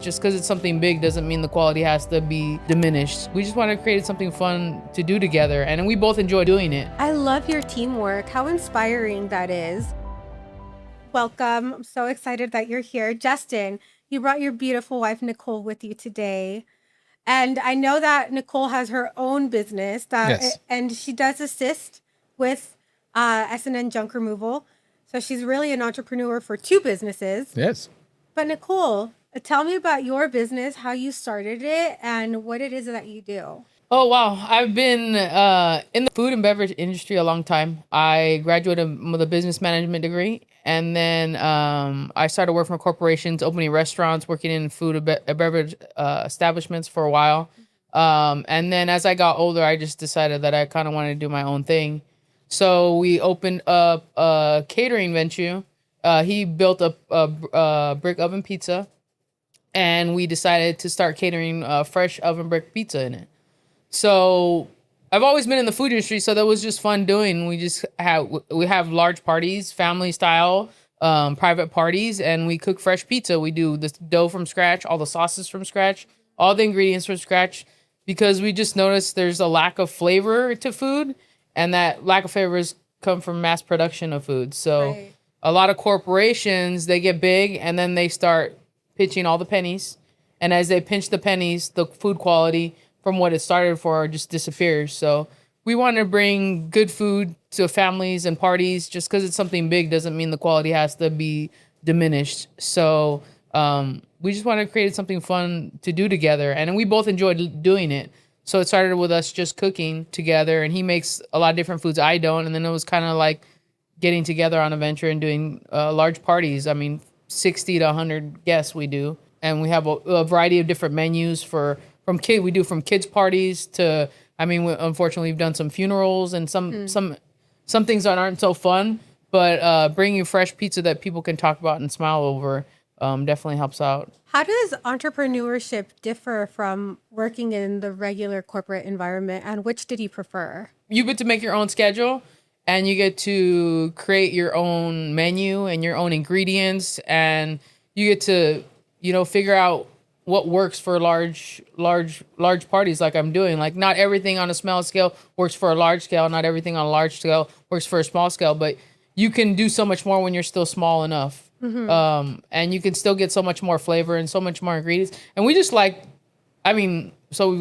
Just because it's something big doesn't mean the quality has to be diminished. We just want to create something fun to do together, and we both enjoy doing it. I love your teamwork. How inspiring that is. Welcome. I'm so excited that you're here. Justin, you brought your beautiful wife, Nicole, with you today. And I know that Nicole has her own business and she does assist with S&N junk removal. So she's really an entrepreneur for two businesses. Yes. But Nicole, tell me about your business, how you started it, and what it is that you do. Oh, wow. I've been in the food and beverage industry a long time. I graduated with a business management degree, and then I started working for corporations, opening restaurants, working in food and beverage establishments for a while. And then as I got older, I just decided that I kind of wanted to do my own thing. So we opened up a catering venue. He built a brick oven pizza, and we decided to start catering fresh oven brick pizza in it. So I've always been in the food industry, so that was just fun doing. We have large parties, family style, private parties, and we cook fresh pizza. We do the dough from scratch, all the sauces from scratch, all the ingredients from scratch, because we just noticed there's a lack of flavor to food, and that lack of flavors come from mass production of food. So Right. a lot of corporations, they get big and then they start pitching all the pennies. And as they pinch the pennies, the food quality from what it started for just disappears. So we want to bring good food to families and parties. Just because it's something big doesn't mean the quality has to be diminished. So we just want to create something fun to do together, and we both enjoy doing it. So it started with us just cooking together, and he makes a lot of different foods I don't, and then it was kind of like getting together on a venture and doing large parties. I mean, 60 to 100 guests we do, and we have a variety of different menus from kids parties to, I mean, unfortunately we've done some funerals and some things that aren't so fun, but bringing fresh pizza that people can talk about and smile over definitely helps out. How does entrepreneurship differ from working in the regular corporate environment, and which did you prefer? You get to make your own schedule, and you get to create your own menu and your own ingredients, and you get to, figure out what works for large parties like I'm doing. Like, not everything on a small scale works for a large scale. Not everything on a large scale works for a small scale, but you can do so much more when you're still small enough. Mm-hmm. And you can still get so much more flavor and so much more ingredients. And we just so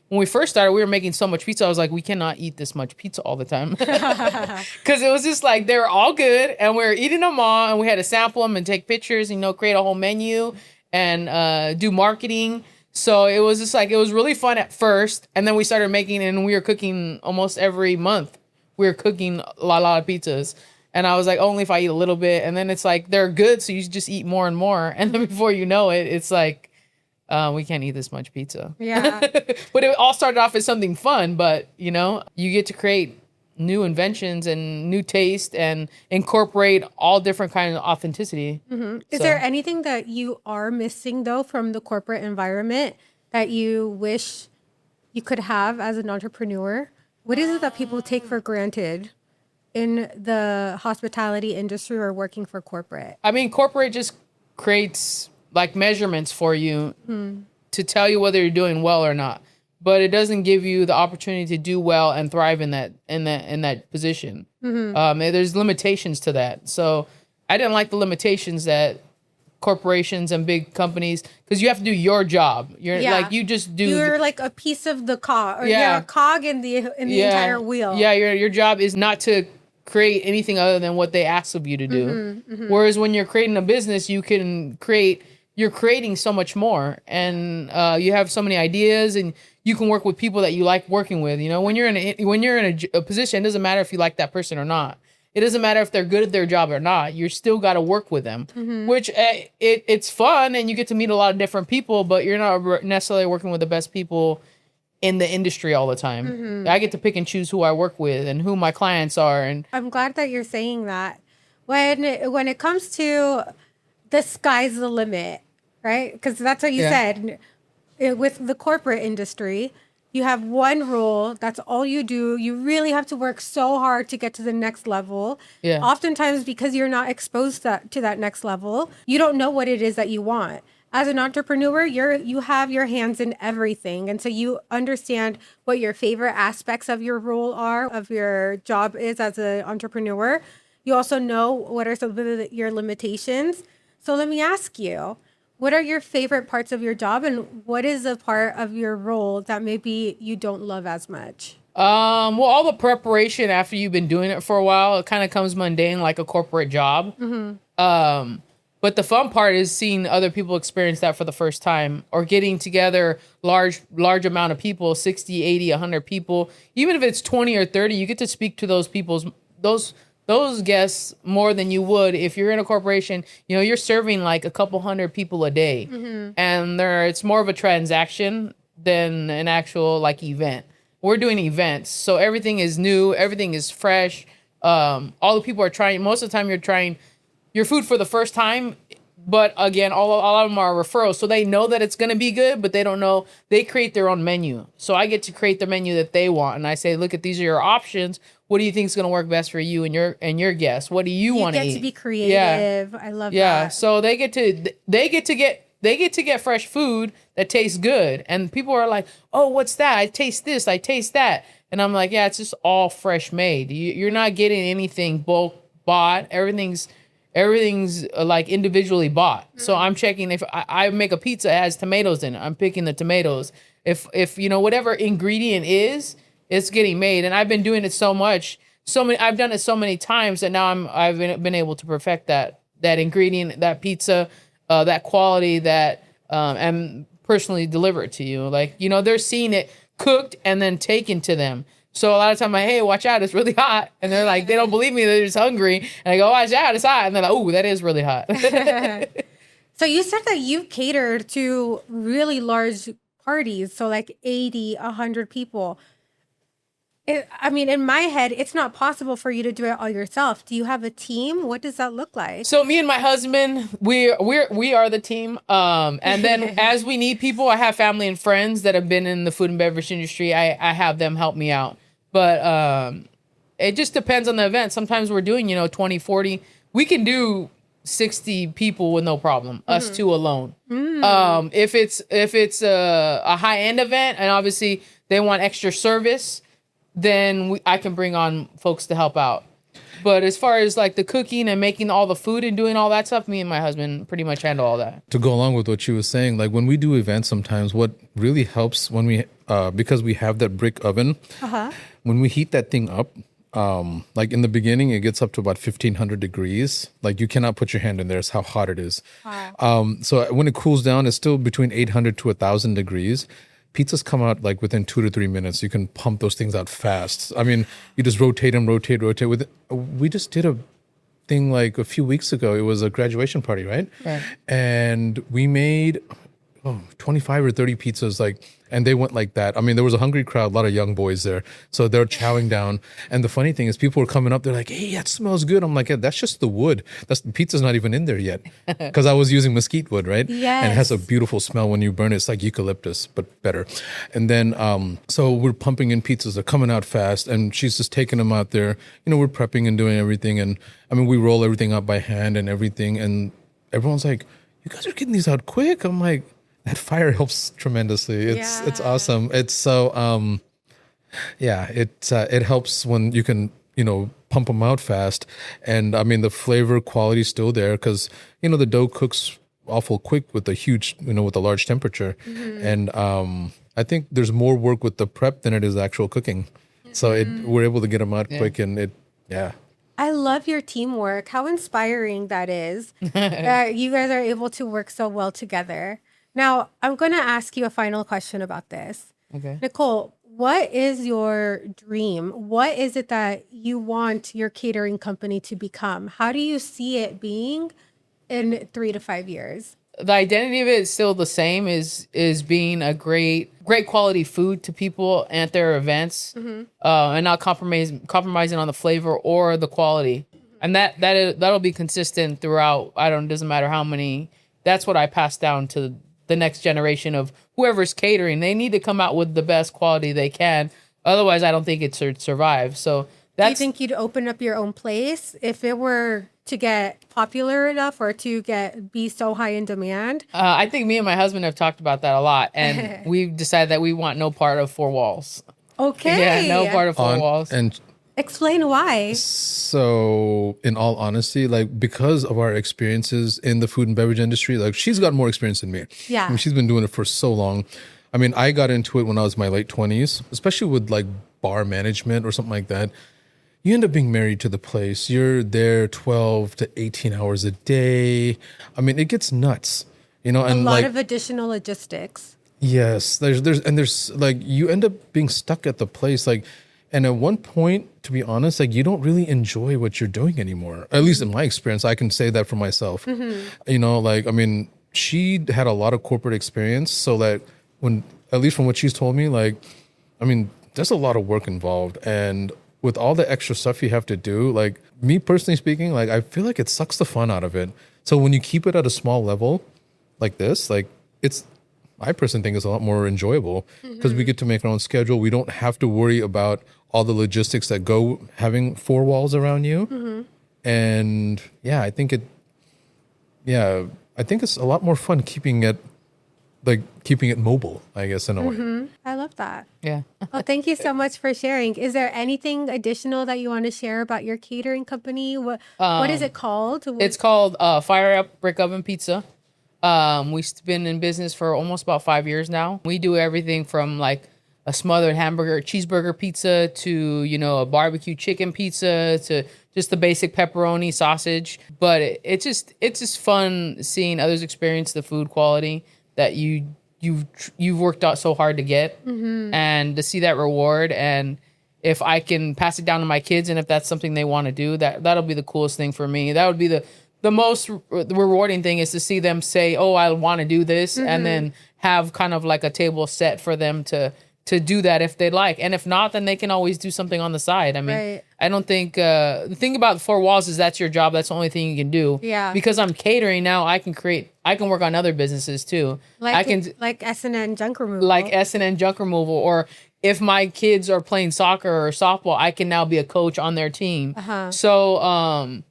when we first started, we were making so much pizza. I was like, we cannot eat this much pizza all the time. Because it was just like, they were all good and we were eating them all, and we had to sample them and take pictures, create a whole menu and do marketing. So it was just like, it was really fun at first. And then we started making, and we were cooking almost every month. We were cooking a lot of pizzas. And I was like, only if I eat a little bit. And then it's like, they're good, so you just eat more and more. And then before you know it, it's like, we can't eat this much pizza. Yeah. But it all started off as something fun. But, you get to create new inventions and new taste and incorporate all different kinds of authenticity. Mm-hmm. Is there anything that you are missing, though, from the corporate environment that you wish you could have as an entrepreneur? What is it that people take for granted in the hospitality industry or working for corporate? I mean, corporate just creates like measurements for you to tell you whether you're doing well or not, but it doesn't give you the opportunity to do well and thrive in that position. Mm-hmm. There's limitations to that. So I didn't like the limitations that corporations and big companies, because you have to do your job. You're like a piece of the cog, or you're a cog in the entire wheel. Yeah, your job is not to create anything other than what they ask of you to do. Mm-hmm, mm-hmm. Whereas when you're creating a business, you're creating so much more, and you have so many ideas, and you can work with people that you like working with. When you're in a position, it doesn't matter if you like that person or not. It doesn't matter if they're good at their job or not. You're still got to work with them, which it's fun, and you get to meet a lot of different people, but you're not necessarily working with the best people in the industry all the time. Mm-hmm. I get to pick and choose who I work with and who my clients are. And I'm glad that you're saying that. When it comes to the sky's the limit, right? Because that's what you said. With the corporate industry, you have one role. That's all you do. You really have to work so hard to get to the next level. Yeah. Oftentimes, because you're not exposed to that next level, you don't know what it is that you want. as an entrepreneur, you have your hands in everything. And so you understand what your favorite aspects of your role are, of your job is as an entrepreneur. You also know what are some of your limitations. So let me ask you, what are your favorite parts of your job and what is a part of your role that maybe you don't love as much? Well, all the preparation after you've been doing it for a while, it kind of comes mundane like a corporate job. But the fun part is seeing other people experience that for the first time or getting together large amount of people, 60, 80, 100 people. Even if it's 20 or 30, you get to speak to those guests more than you would if you're in a corporation. You know, you're serving like a couple hundred people a day. And it's more of a transaction than an actual like event. We're doing events, so everything is new, everything is fresh. All the people are trying. Most of the time, you're trying your food for the first time. But again, all of them are referrals, so they know that it's gonna be good, but they don't know. They create their own menu, so I get to create the menu that they want, and I say, "Look, at these are your options. What do you think is gonna work best for you and your guests? What do you want to eat?" You get to be creative. I love Yeah, that. so they get to get fresh food that tastes good, and people are like, "Oh, what's that? I taste this, I taste that," and I'm like, "Yeah, it's just all fresh made. You're not getting anything bulk bought. Everything's like individually bought. So I'm checking if I make a pizza that has tomatoes in it. I'm picking the tomatoes. If you know whatever ingredient is, it's getting made, and I've been doing it I've done it so many times that now I've been able to perfect that ingredient, that pizza, that quality, that and personally deliver it to you. Like, you know, they're seeing it cooked and then taken to them. So a lot of time, I'm like, "Hey, watch out, it's really hot," and they're like, they don't believe me, they're just hungry, and I go, "Watch out, it's hot," and they're like, "Oh, that is really hot." So you said that you've catered to really large parties, so like 80, 100 people. I mean, in my head, it's not possible for you to do it all yourself. Do you have a team? What does that look like? So me and my husband, we are the team. And then as we need people, I have family and friends that have been in the food and beverage industry. I have them help me out. But it just depends on the event. Sometimes we're doing, 20, 40. We can do 60 people with no problem. Us two alone. If it's a high end event and obviously they want extra service, then I can bring on folks to help out. But as far as like the cooking and making all the food and doing all that stuff, me and my husband pretty much handle all that. To go along with what she was saying, like when we do events sometimes, what really helps when we, because we have that brick oven, when we heat that thing up, like in the beginning, it gets up to about 1,500 degrees. Like you cannot put your hand in there. It's how hot it is. Wow. So when it cools down, it's still between 800 to 1,000 degrees. Pizzas come out like within 2 to 3 minutes. You can pump those things out fast. I mean, you just rotate them, rotate. We just did a thing like a few weeks ago. It was a graduation party, right? Right. And we made 25 or 30 pizzas, and they went like that. I mean, there was a hungry crowd, a lot of young boys there. So they're chowing down. And the funny thing is people were coming up. They're like, "Hey, that smells good." I'm like, "Yeah, that's just the wood. The pizza's not even in there yet." Because I was using mesquite wood, right? Yes. And it has a beautiful smell when you burn it. It's like eucalyptus, but better. And then, so we're pumping in pizzas. They're coming out fast. And she's just taking them out there. We're prepping and doing everything. And I mean, we roll everything out by hand and everything. And everyone's like, "You guys are getting these out quick." I'm like, that fire helps tremendously. It's awesome. It's so it helps when you can pump them out fast, and I mean the flavor quality is still there because the dough cooks awful quick with a huge with a large temperature, and I think there's more work with the prep than it is actual cooking. So we're able to get them out quick, and I love your teamwork. How inspiring that is. You guys are able to work so well together. Now, I'm going to ask you a final question about this. Okay. Nicole, what is your dream? What is it that you want your catering company to become? How do you see it being in 3 to 5 years? The identity of it is still the same, is being a great quality food to people at their events, and not compromising on the flavor or the quality. And that'll be consistent throughout. It doesn't matter how many. That's what I pass down to the next generation of whoever's catering. They need to come out with the best quality they can. Otherwise, I don't think it should survive. So do you think you'd open up your own place if it were to get popular enough or to be so high in demand? I think me and my husband have talked about that a lot, and we've decided that we want no part of four walls. Okay. Yeah, no part of four walls. And Explain why. so, in all honesty, like because of our experiences in the food and beverage industry, like she's got more experience than me. Yeah. I mean, she's been doing it for so long. I mean, I got into it when I was in my late 20s, especially with like bar management or something like that. You end up being married to the place. You're there 12 to 18 hours a day. I mean, it gets nuts, you know, and A lot like of additional logistics. yes, there's like you end up being stuck at the place like, and at one point, to be honest, like you don't really enjoy what you're doing anymore. At least in my experience, I can say that for myself. You know, like I mean, she had a lot of corporate experience, so that when at least from what she's told me, like I mean, there's a lot of work involved, and with all the extra stuff you have to do, like me personally speaking, like I feel like it sucks the fun out of it. So when you keep it at a small level like this, like it's I personally think it's a lot more enjoyable because we get to make our own schedule. We don't have to worry about all the logistics that go having four walls around you. And yeah, I think it's a lot more fun keeping it mobile, I guess, in a way. I love that. Yeah. Well, thank you so much for sharing. Is there anything additional that you want to share about your catering company? What is it called? It's called Fire Up Brick Oven Pizza. We've been in business for almost about 5 years now. We do everything from like a smothered hamburger, cheeseburger pizza to, you know, a barbecue chicken pizza to just the basic pepperoni sausage. But it's just fun seeing others experience the food quality that you've worked out so hard to get, and to see that reward. And if I can pass it down to my kids, and if that's something they want to do, that'll be the coolest thing for me. That would be the most rewarding thing, is to see them say, "Oh, I want to do this," and then have kind of like a table set for them to do that if they'd like. And if not, then they can always do something on the side. I mean, Right. I don't think the thing about the four walls is that's your job. That's the only thing you can do. Yeah. Because I'm catering now, I can work on other businesses too. Like S&N junk removal. Like S&N junk removal, or if my kids are playing soccer or softball, I can now be a coach on their team. So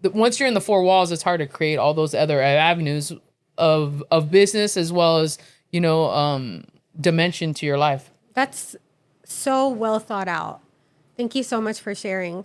once you're in the four walls, it's hard to create all those other avenues of business, as well as, you know, dimension to your life. That's so well thought out. Thank you so much for sharing.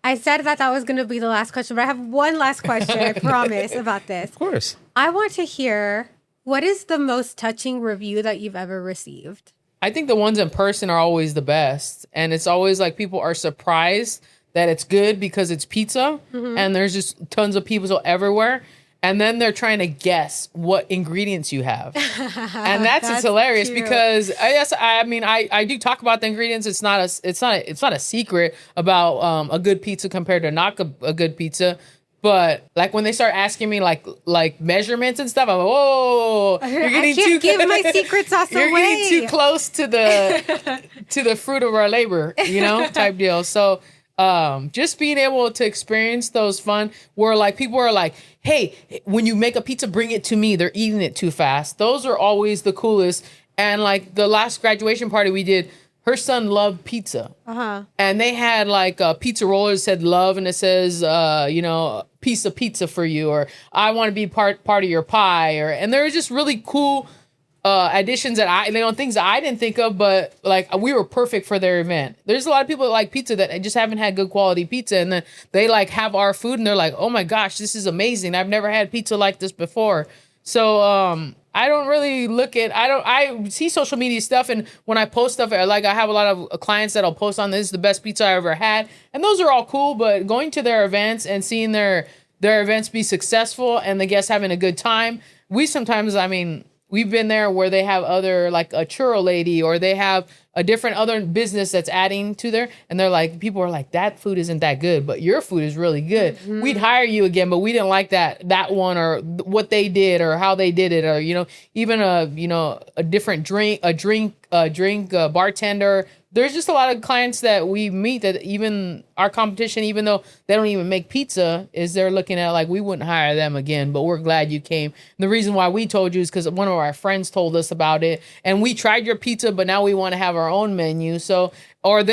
I said that was going to be the last question, but I have one last question, I promise, about this. Of course. I want to hear, what is the most touching review that you've ever received? I think the ones in person are always the best. And it's always like people are surprised that it's good because it's pizza, and there's just tons of people everywhere. And then they're trying to guess what ingredients you have. And that's it's hilarious cute. Because I do talk about the ingredients. It's not a secret about a good pizza compared to not a good pizza. But like when they start asking me like measurements and stuff, I'm like, whoa, you're getting I can't give my secret sauce you're away. getting too close to the fruit of our labor, you know, type deal. So just being able to experience those fun where like people are like, hey, when you make a pizza, bring it to me. They're eating it too fast. Those are always the coolest. And like the last graduation party we did, her son loved pizza. And they had like a pizza roller that said love, and it says, you know, piece of pizza for you, or I want to be part of your pie, and there were just really cool additions that things that I didn't think of, but like we were perfect for their event. There's a lot of people that like pizza that just haven't had good quality pizza, and then they like have our food and they're like, oh my gosh, this is amazing. I've never had pizza like this before. So I don't really I see social media stuff, and when I post stuff, like I have a lot of clients that'll post on this is the best pizza I ever had, and those are all cool, but going to their events and seeing their events be successful and the guests having a good time, we've been there where they have other, like a churro lady, or they have a different other business that's adding to there. And they're like, people are like, that food isn't that good, but your food is really good. We'd hire you again, but we didn't like that one, or what they did, or how they did it, or, you know, even a different drink, bartender. There's just a lot of clients that we meet that even our competition, even though they don't even make pizza, is they're looking at like, we wouldn't hire them again, but we're glad you came. And the reason why we told you is because one of our friends told us about it, and we tried your pizza, but now we want to have our our own menu. So, or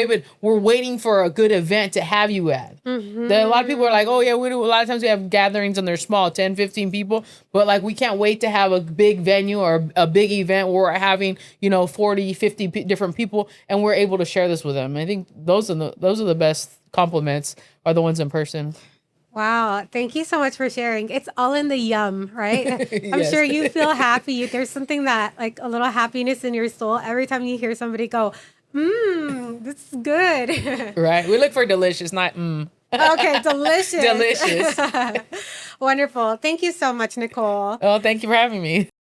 we're waiting for a good event to have you at. Then a lot of people are like, oh yeah, we do. A lot of times we have gatherings and they're small, 10, 15 people, but like we can't wait to have a big venue or a big event where we're having, 40, 50 different people, and we're able to share this with them. I think those are the best compliments, are the ones in person. Wow. Thank you so much for sharing. It's all in the yum, right? I'm Yes. sure you feel happy. There's something that, like, a little happiness in your soul every time you hear somebody go, this is good. Right. We look for delicious, not Okay, delicious. delicious. Wonderful. Thank you so much, Nicole. Oh, thank you for having me.